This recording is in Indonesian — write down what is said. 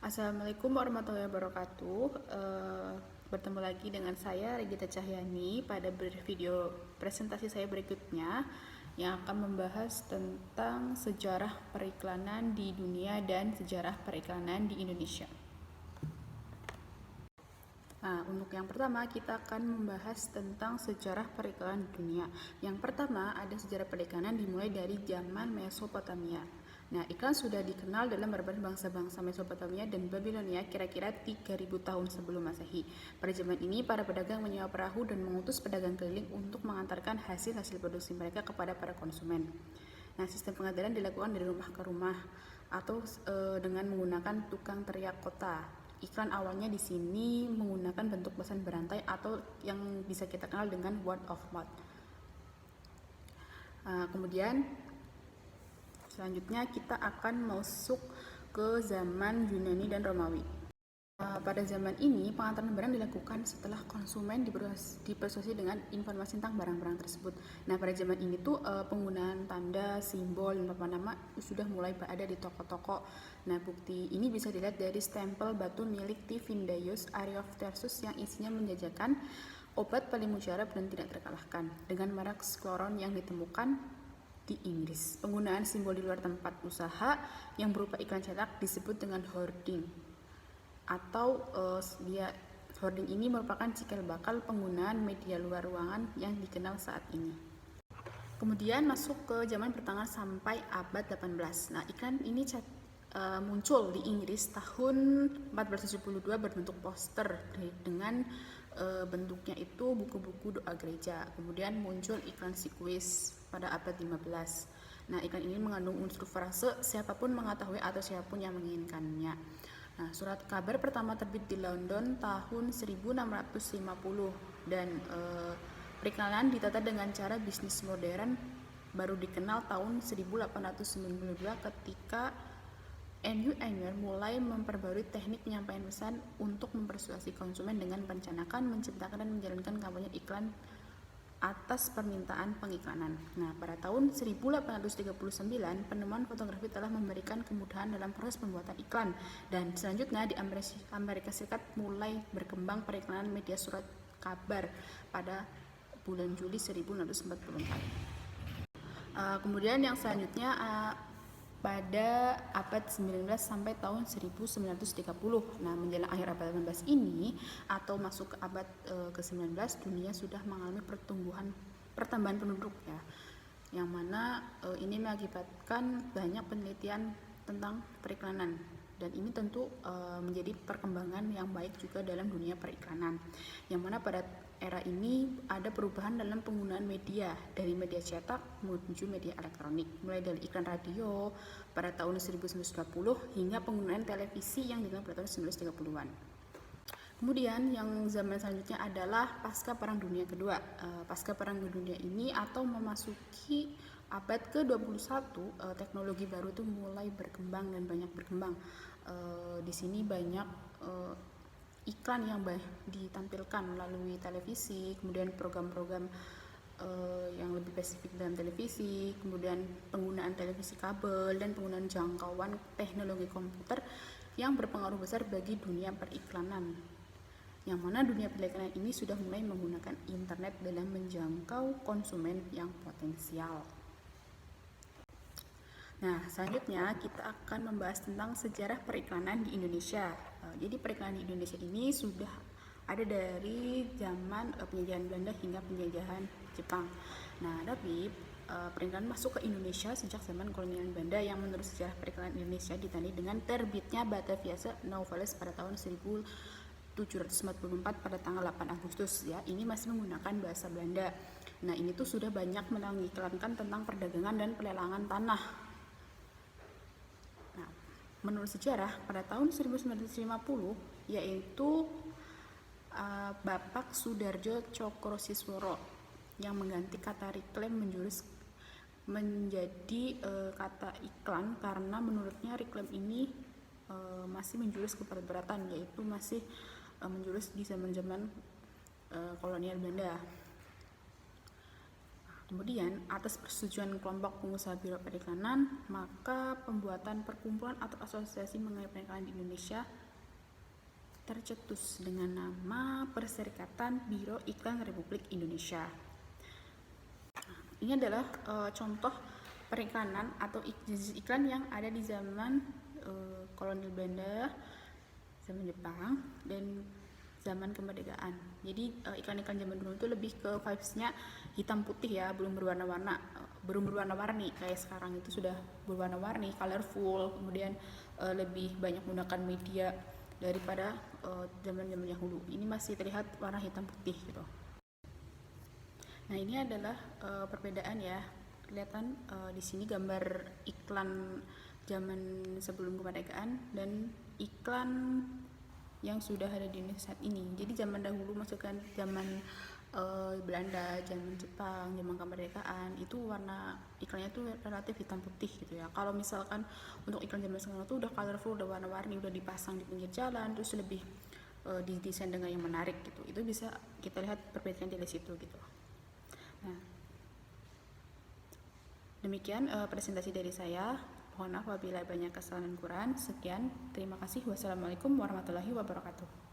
Assalamualaikum warahmatullahi wabarakatuh. Bertemu lagi dengan saya Regita Cahyani pada video presentasi saya berikutnya yang akan membahas tentang sejarah periklanan di dunia dan sejarah periklanan di Indonesia. Nah, untuk yang pertama kita akan membahas tentang sejarah periklanan di dunia. Yang pertama ada sejarah periklanan dimulai dari zaman Mesopotamia. Nah, iklan sudah dikenal dalam berbagai bangsa-bangsa Mesopotamia dan Babilonia kira-kira 3000 tahun sebelum Masehi. Pada zaman ini, para pedagang menyewa perahu dan mengutus pedagang keliling untuk mengantarkan hasil-hasil produksi mereka kepada para konsumen. Nah, sistem pengantaran dilakukan dari rumah ke rumah atau dengan menggunakan tukang teriak kota. Iklan awalnya di sini menggunakan bentuk pesan berantai atau yang bisa kita kenal dengan word of mouth. Kemudian selanjutnya kita akan masuk ke zaman Yunani dan Romawi. Pada zaman ini, pengantaran barang dilakukan setelah konsumen dipersuasi dengan informasi tentang barang-barang tersebut. Nah, pada zaman ini tuh penggunaan tanda, simbol, dan papan nama sudah mulai ada di toko-toko. Nah, bukti ini bisa dilihat dari stempel batu milik Tifindaios Ariostoterus yang isinya menjajakan obat paling mujarab dan tidak terkalahkan dengan merek skloron yang ditemukan di Inggris. Penggunaan simbol di luar tempat usaha yang berupa iklan cetak disebut dengan hoarding, atau hoarding ini merupakan cikal bakal penggunaan media luar ruangan yang dikenal saat ini. Kemudian masuk ke zaman pertengahan sampai abad 18. Nah, iklan ini muncul di Inggris tahun 1472 berbentuk poster dengan bentuknya itu buku-buku doa gereja. Kemudian muncul iklan sikuis pada abad 15. Nah, iklan ini mengandung unsur frase siapapun mengetahui atau siapapun yang menginginkannya. Nah, surat kabar pertama terbit di London tahun 1650 dan periklanan ditata dengan cara bisnis modern baru dikenal tahun 1892 ketika Andrew Ayer mulai memperbarui teknik penyampaian pesan untuk mempersuasi konsumen dengan merencanakan, menciptakan, dan menjalankan kampanye iklan atas permintaan pengiklanan. Nah, pada tahun 1839, penemuan fotografi telah memberikan kemudahan dalam proses pembuatan iklan, dan selanjutnya di Amerika Serikat mulai berkembang periklanan media surat kabar pada bulan Juli 1944. Kemudian yang selanjutnya pada abad 19 sampai tahun 1930. Nah, menjelang akhir abad 18 ini atau masuk ke abad ke-19, dunia sudah mengalami pertambahan penduduk ya. Yang mana ini mengakibatkan banyak penelitian tentang periklanan, dan ini tentu menjadi perkembangan yang baik juga dalam dunia periklanan. Yang mana pada era ini ada perubahan dalam penggunaan media dari media cetak menuju media elektronik, mulai dari iklan radio pada tahun 1930 hingga penggunaan televisi yang dilakukan pada tahun 1930-an. Kemudian yang zaman selanjutnya adalah pasca Perang Dunia Kedua. Pasca Perang Dunia ini atau memasuki abad ke-21, teknologi baru itu mulai berkembang dan banyak berkembang. Di sini banyak iklan yang ditampilkan melalui televisi, kemudian program-program yang lebih spesifik dalam televisi, kemudian penggunaan televisi kabel dan penggunaan jangkauan teknologi komputer yang berpengaruh besar bagi dunia periklanan. Yang mana dunia periklanan ini sudah mulai menggunakan internet dalam menjangkau konsumen yang potensial. Nah, selanjutnya kita akan membahas tentang sejarah periklanan di Indonesia. Jadi periklanan di Indonesia ini sudah ada dari zaman penjajahan Belanda hingga penjajahan Jepang. Nah, tapi periklanan masuk ke Indonesia sejak zaman kolonial Belanda yang menurut sejarah periklanan Indonesia ditandai dengan terbitnya Bataviase Nouvelles pada tahun 1744 pada tanggal 8 Agustus ya. Ini masih menggunakan bahasa Belanda. Nah, ini tuh sudah banyak mengiklankan tentang perdagangan dan pelelangan tanah. Nah, menurut sejarah pada tahun 1950 yaitu Bapak Sudarjo Cokrosisworo yang mengganti kata reklam menjadi kata iklan karena menurutnya reklam ini masih menjurus ke perberatan, yaitu masih menjurus di zaman-zaman kolonial Belanda. Kemudian, atas persetujuan kelompok pengusaha biro periklanan, maka pembuatan perkumpulan atau asosiasi mengenai periklanan di Indonesia tercetus dengan nama Perserikatan Biro Iklan Republik Indonesia. Ini adalah contoh periklanan atau jenis iklan yang ada di zaman kolonial Belanda, zaman Jepang, dan zaman kemerdekaan. Jadi iklan-iklan zaman dulu itu lebih ke vibes-nya hitam putih ya, belum berwarna-warni kayak sekarang itu sudah berwarna-warni, colorful, kemudian lebih banyak menggunakan media daripada zaman-zaman dahulu. Ini masih terlihat warna hitam putih gitu. Nah, ini adalah perbedaan ya. Kelihatan di sini gambar iklan zaman sebelum kemerdekaan dan iklan yang sudah ada di Indonesia saat ini. Jadi zaman dahulu, maksudkan zaman Belanda, zaman Jepang, zaman kemerdekaan, itu warna iklannya tuh relatif hitam putih gitu ya. Kalau misalkan untuk iklan zaman sekarang tuh udah colorful, udah warna-warni, udah dipasang di pinggir jalan, terus lebih didesain dengan yang menarik gitu. Itu bisa kita lihat perbedaan dari situ gitu. Nah, demikian presentasi dari saya. Mohon maaf apabila banyak kesalahan dan kurang. Sekian, terima kasih. Wassalamualaikum warahmatullahi wabarakatuh.